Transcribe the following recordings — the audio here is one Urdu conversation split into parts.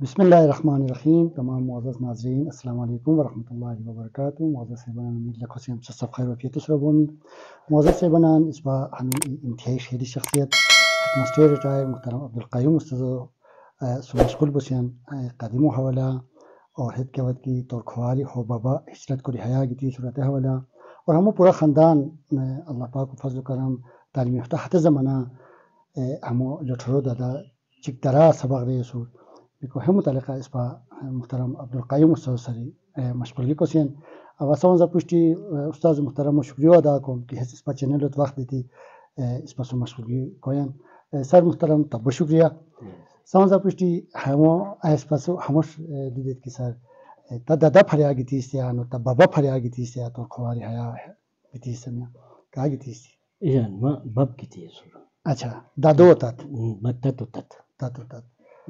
بسم اللہ الرحمن الرحیم. تمام معزز ناظرین السلام علیکم ورحمۃ اللہ وبرکاتہ. معزز صاحبان امید لکھو ہم سب خیر وفیت اسربونی معزز صاحبان اس بار ہم انتہائی شہری شخصیت مسٹر ریٹائر محترم عبدالقیوم استاذ مشغول بسین قدیم و حوالہ اور حد کے وقت کی طور خواری ہو بابا ہجرت کو رہایا گی صورت حوالہ اور ہم پورا خاندان اللہ پاک و فضل و کرم تعلیم یافتہ حت زمانہ ہم لٹھرو دادا چک درا سبق دے سور بiko he mutalaka ispa muhtaram Abdul Qayyum Ustaz sari mashgulgi ko sien awasan za pushti Ustaz muhtaram shukriya ada kom ki hes ispa channel ot waqt deti ispa so mashgulgi koyan sar muhtaram tab shukriya san za pushti hamo ispa so hamosh didet ki sar ta dada phariya giti se ano ta baba phariya giti se to khawari haya giti samya ka giti se yani ma bab giti sur acha dado tat matat tat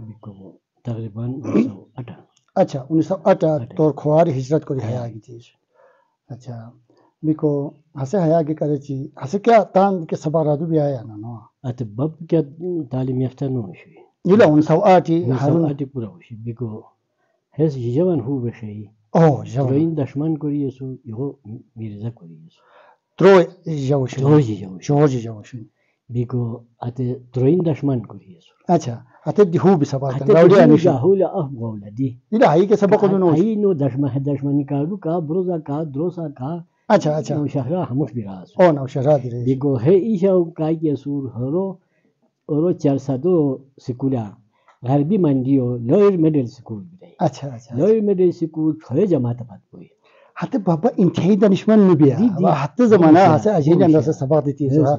biko تقریباً 1908 اچھا 1908 طور خواری ہجرت کو رہایا کی چیز. اچھا بیکو ہسے حیا کی کرے چی ہسے کیا تان کے سبا رادو بھی آیا نا نو ات باب کیا تعلیم یافتہ نو شوی یلا 1908 هارون اتی پورا وشی بیکو هز جوان هو بشی اوه جوان این دشمن کوری اسو یهو میرزا کوری اسو ترو جوشن جورجی جوشن بیکو ات تروین دشمن کوری اسو اچھا ate di hu bisaba ate gaudi di anishi hula afgawla di ila hayi ke sabaq no hayi no dashmani kadu ka broza ka drosa ka acha acha no shahra hamus biras oh no shahra dire digo he isha ka ke sur horo oro 400 sikula gharbi mandio lower middle school bidai acha acha lower middle school khoye jamaat bat koi hate baba intihai danishman nubiya hate zamana hase ajin andar se sabaq deti so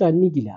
تا نگیلا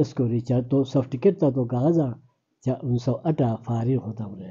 اسکوری چا تو سرٹیفکیٹ تا تو کاغذا چا 1908 فارغ ہوتا بولے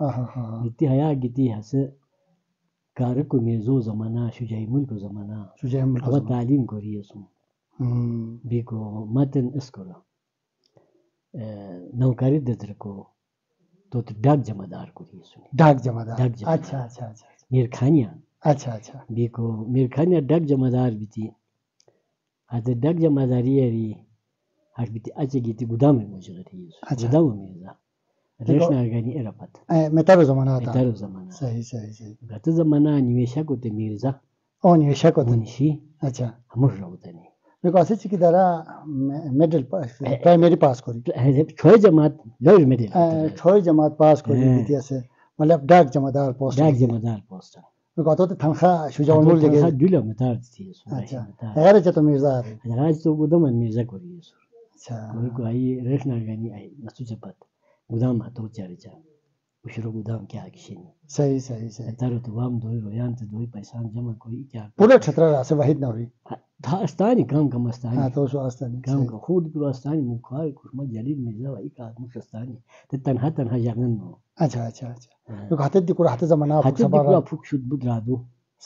ها بیتی حیا گیتی ہس کار کو میزو زمانہ شجاع ملک زمانہ شجاع ملک اب تعلیم کوری سو بیکو متن اسکورا نوکری دتر کو تو ڈاک جمع دار کو دی سنی ڈاک جمع دار اچھا اچھا اچھا میرخانیہ اچھا اچھا بیکو میرخانیہ ڈاک جمع دار بیتی ہت ڈاک جمع داری اری ہٹ بیتی اچھا گیتی گودام مجرتی گودام میزا ریشن ارگانی ارپت متارو زمانہ تا تارو زمانہ صحیح صحیح صحیح گت زمانہ نیوشا کو تے میرزا او نیوشا کو منشی اچھا ہمر روتنی بیکو اسے چکی دارا میڈل پرائمری پاس کری چھوئے جماعت لوئر میڈل چھوئے جماعت پاس کری بیتی اسے مطلب ڈاک جمع دار پوسٹ ڈاک جمع دار پوسٹ بیکو تو تنخواہ شجاع الملک دیگه تنخواہ جولا متار تھی اچھا غیر چتو مرزا راج تو گودام میرزا کوری اچھا کو ای ریشن ارگانی ای نسو چپت گودام ہتو چارے چا وشرو گودام کیا کشین صحیح صحیح صحیح تارو تو وام دوی رویان تے دوی پیسان جمع کوئی کیا پورا چھترا سے واحد نہ ہوئی تھا استانی کام کم استانی ہاں تو سو استانی کام کا خود پورا استانی مخای کچھ مت جلیل مرزا وائی کا مستانی تے تنہا جانن نو اچھا اچھا اچھا تو ہتے دی پورا ہتے زمانہ ہتے دی پورا پھک شد بود رادو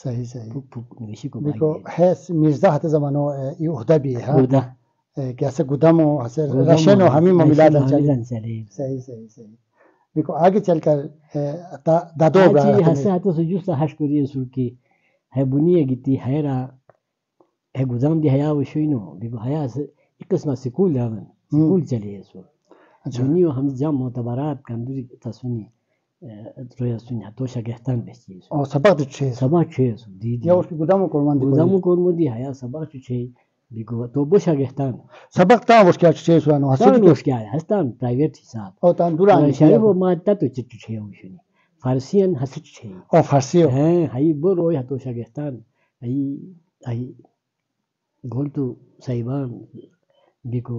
صحیح صحیح پھک نوشی کو بیکو ہے مرزا ہتے زمانہ یہ عہدہ بھی ہے خدا کیسے گودامو ہسے رشن و ہمیں معاملات چلے صحیح صحیح صحیح بیکو آگے چل کر دادو براچی ہسے ہتے سجوس ہش کری سر کی ہے بنی گیتی ہیرا ہے گودام دی حیا وشوینو بیکو حیا ایک قسم سکول جاون سکول چلی سو جنیو ہم جام معتبرات کندوری تسونی رویا سونی ہتو شگہتان بچی او سبق چھ سو دی یا اس کی گودامو کورمن دی حیا سبق چھ بیکو تو بو شگہتان سبق تا اس کیا چھ سو نو ہسن اس کیا ہستان پرائیویٹ حساب او تان دوران شریف ما تا تو چھ چھ وشنی فارسیان ہس چھ او فارسی ہیں ہئی بو رویا ہتو شگہتان ای گولتو سایبان بیکو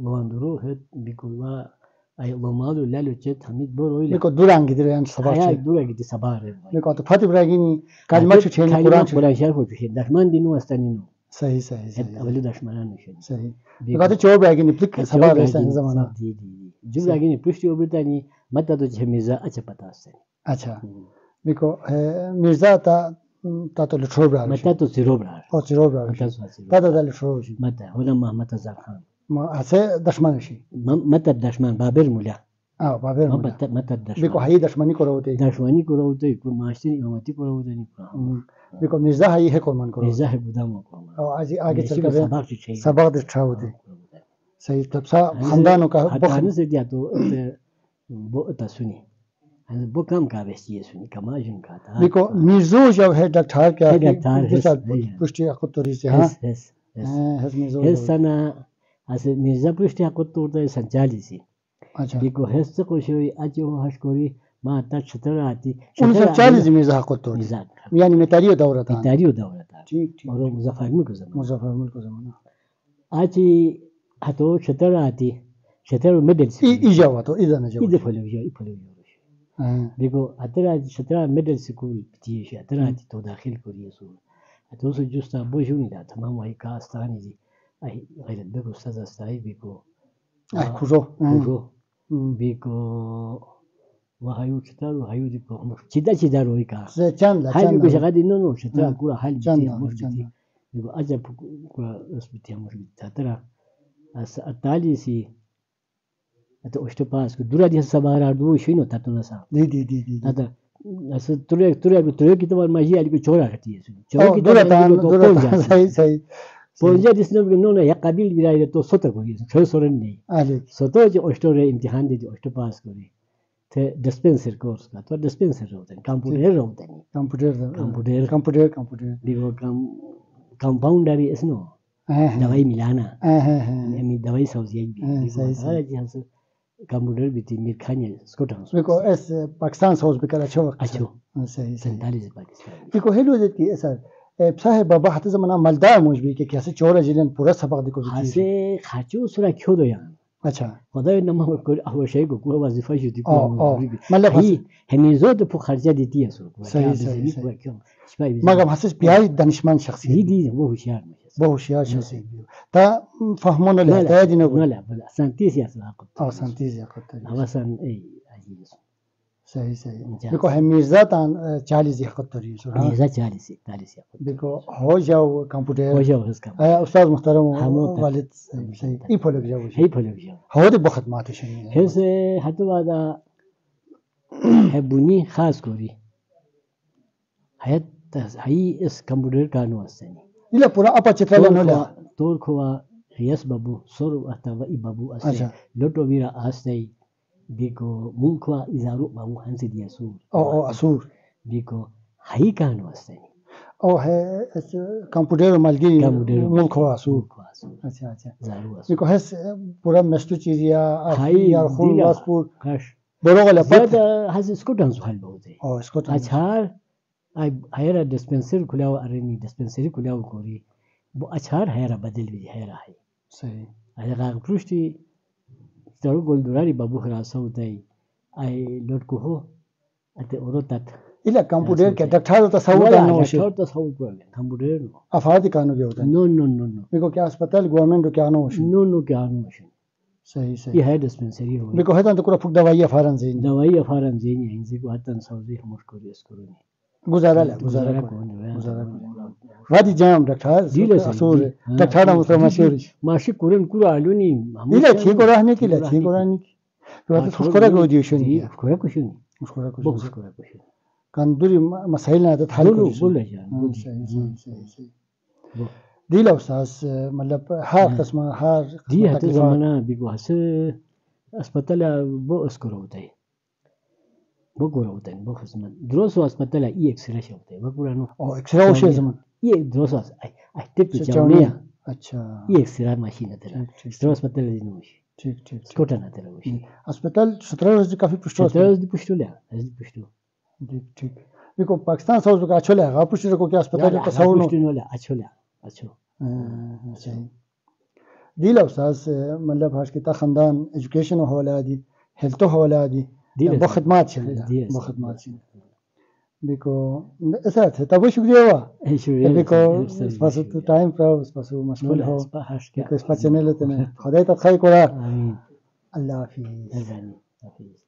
واندرو het بیکو وا ای لومالو لالو چت حمید برویل بیکو دوران گیدران سبق یا دوران گیتی سباره بیکو تو فاطمه ابراهیمی کلمه چه چه قرآن قرآن شریف تو شه دشمن دینو استانی نو صحیح صحیح صحیح اولی دشمنان نشه صحیح بیکو تو چو ابراهیمی پلیک سباره است زمانه دی جو ابراهیمی پشتی اوبرتانی متا تو چه میرزا اچ پتا است اچھا بیکو میرزا تا تو لٹھرو برا متا تو زیرو برا او زیرو برا تا تا لٹھرو متا ولا محمد زار خان ما اسه دشمن شي متا دشمن بابر مولا بابر مت بیکو هایی دشمنی کرو ته دشمنی کرو ته کو معاشرتی امامتی کرو ته نی کو بیکو مرزا هایی ہے قربان کرو مرزا ہے بودام کو اور آگے چل کر سبق چھ سبق دے ٹھاو ته صحیح تب سا خاندانوں کا بخن سے دیا تو بو تسونی بو کم کا بیسی سونی کما جن کا تھا بیکو مرزو جو ہے ڈاکٹر کیا ڈاکٹر پشتی خود توری سے ہاں ہس سنا اس مرزا پشتی خود تو سنچالی سی اچھا بیکو ہس کو شوی اجو ہش کوری ما تا چھتر آتی 1940 مرزا خود تو یعنی میں تاریو دورہ تھا تاریو دورہ تھا ٹھیک ٹھیک اور مظفر ملک زمان مظفر ملک زمان آجی ہتو چھتر آتی چھتر مدل سی ایجا ہوا تو ایجا نہ جو ایده فلو جو بیکو اترا چھتر مدل سکول تیش اترا تو داخل کوری سو تو سو جستا بوجونی دا تمام وای کاستانی دی ای غیرت بگو استاد استای بیکو کورو بیکو وهايو چھتر وهايو دی کو چیدا چیدا روی کا چند حال بیکو شغادی نو نو چھتر کورا حال چند بیتی بیکو اجا کورا اس بیتی امر بیتی اترا اس اتالی سی ate ošto pas ko dura dia sabara du shino tatuna sa di ata as ture ki tomar maji ali ko chora hati es chora ki dura ta sahi ponja disno no no ya qabil birai to sotar ko yes chho soren nei ali soto je ošto re imtihan de ošto pas kori te dispenser course ka to dispenser hoten computer digo compoundary es no dawai milana mi dawai sauziya bi sahi computer بھی تھی میر کھانے سکوٹر بیکو اس پاکستان سوز بکر اچھو صحیح سنتالیس پاکستان بیکو ہیلو جت کی اثر صاحب بابا حت زمانہ مالدار مجبی کہ کیسے چورا جلن پورا سبق دیکھو ہسے خاچو سورا کھو دو یہاں اچھا خدا نما کو او شے کو وظیفہ جو دی مطلب ہمیزو تو خرچہ دیتی ہے سو صحیح مگر حسس پیای دانشمند شخصیت دی وہ ہوشیار ہوشیار شخصیت تا فهمون له احتیاج نه ولا سنتيس يا صاحب سنتيس يا قط اوسن اي عجيز صحیح بیکو ہے مرزا تان 40 یا قطری سو مرزا 40 یا بیکو ہو جاو کمپیوٹر ہو جاو اس کا استاد محترم والد صحیح ای پھلک جاو ہو دے بخت مات شنی ہے سے ہتوا دا ہے بنی خاص کوری حیات ہی اس کمپیوٹر کا نو اسنی ಇಲ್ಲ ಪುರ ಅಪ ಚಿತ್ರಗಳನ್ನ ತೋರ್ಖುವ ರಿಯಸ್ ಬಾಬು ಸೋರು ಅಥವಾ ಈ ಬಾಬು ಅಷ್ಟೇ ಲೋಟೋ ವೀರ ಆಸ್ತೈ ಬಿಕೋ ಮುಂಖುವ ಇಜಾರು ಬಾಬು ಹನ್ಸಿ ದಿಯ ಸೂರ್ ಓ ಅಸೂರ್ ಬಿಕೋ ಹೈ ಕಾನು ಅಷ್ಟೇ ಓ ಹೇ ಕಂಪ್ಯೂಟರ್ ಮಲ್ಗಿ ಮುಂಖುವ ಅಸೂರ್ اچھا اچھا زارو ಬಿಕೋ ಹಸ್ ಪುರ ಮೆಸ್ಟು ಚೀಜಿಯಾ ಹೈ ಯಾರ್ ಖೂನ್ ವಾಸ್ಪುರ್ ಕಶ್ ಬರೋಗಲ ಪತ ಹಸ್ ಸ್ಕೂಟನ್ ಸುಹಲ್ ಬಹುತೆ ಓ ಸ್ಕೂಟನ್ اچھار هيرا ديسبنسر كلاو ارني ديسبنسري كلاو كوري بو اچار هيرا بدل بي هيرا هي صحيح على غاغ پروشتي ترو گول دوراري بابو خلاصو تاي اي لوت کو هو ate orotat ila computer ke dakthar tasawwur no شو تصور کوي computer افادی قانون جو ہوتا ہے نو میرے کیا اسپتال گورنمنٹ کیا نو نو کیا نو صحیح یہ ہے ڈسپنسری ہو میرے کو ہے تو پورا دوائی افارن زین ہیں زی کو ہتن سوزی ہم کو اس کرو گزارا وادي جام دكتور اصول دكتور متمشي ماشي كورن كورا علوني لا تي قراني كلا تي قراني وقت فكره جودي شنو فكره كشنو كان دوري مسائل هذا حل بقول صحيح دي لو استاذ مطلب هر قسم هر دي هذا زمانہ بيگو هس اسپتال بو اسکرو ہوتا ہے وہ گورا ہوتا ہے وہ خدمت دروس ہسپتال ای ایکس رے ہوتا ہے وہ پورا نو او ایکس رے ہو زمان یہ دروس اي ٹپ چاونیا اچھا ای ایکس رے ماشین ہے دروس ہسپتال دی نو ٹھیک ٹھیک سکوٹا نہ تلو ہسپتال 17 دی کافی پشتو دی پشتو لیا پشتو ٹھیک دیکھو پاکستان ساؤز کا اچھا لگا پشتو کو کیا اسپتال کا ساؤ نو اچھا صحیح دی لو استاذ مطلب ہاش کی تا خاندان ایجوکیشن حوالہ دی ہیلتھ حوالہ دی بہت خدمات چلی بہت خدمات چلی بیکو ایسا تھا تب شکریہ ہوا بیکو بس تو ٹائم پر بس مشغول ہو کہ اس پاس چینل تے خدا تو خیر کرا اللہ حافظ